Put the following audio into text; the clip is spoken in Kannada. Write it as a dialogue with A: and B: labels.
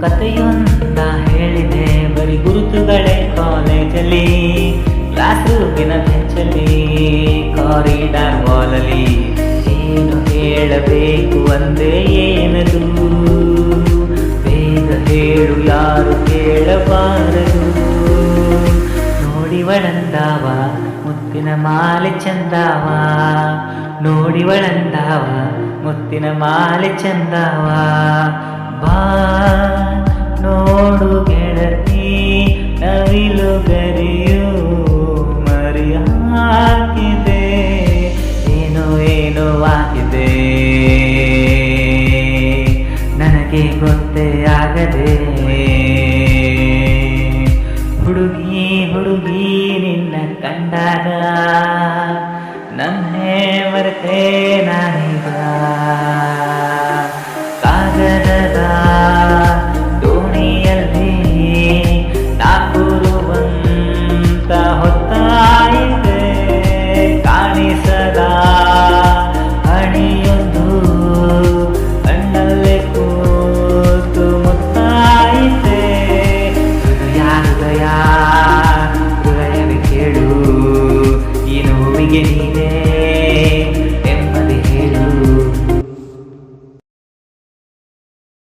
A: ಕಥೆಯೊಂದ ಹೇಳಿದೆ ಬರೀ ಗುರುತುಗಳೇ ಕಾಲೇಜಲ್ಲಿ, ಕ್ಲಾಸ್ ರೂಮಿನ ಬೆಂಚಲ್ಲಿ, ಕಾರಿಡಾರ್ ವಾಲಲ್ಲಿ. ಏನು ಹೇಳಬೇಕು ಅಂದೆ ಏನದು, ಬೇಗ ಹೇಳು ಯಾರು ಕೇಳಬಾರದು. ನೋಡಿವಳಂದಾವ ಮುತ್ತಿನ ಮಾಲೆ ಚಂದಾವ, ನೋಡಿವಳಂದಾವ ಮುತ್ತಿನ ಮಾಲೆ ಚಂದಾವ. ಬಾ ನೋಡು ಗೆಳತಿ ನವಿಲು ಗರಿಯು ಮರಿ ಹಾಕಿದೆ, ಏನೋ ಏನೋ ಆಗಿದೆ ನನಗೆ ಗೊತ್ತೇ ಆಗದೆ. ಹುಡುಗಿ ಹುಡುಗಿ ನಿನ್ನ ಕಂಡಾಗ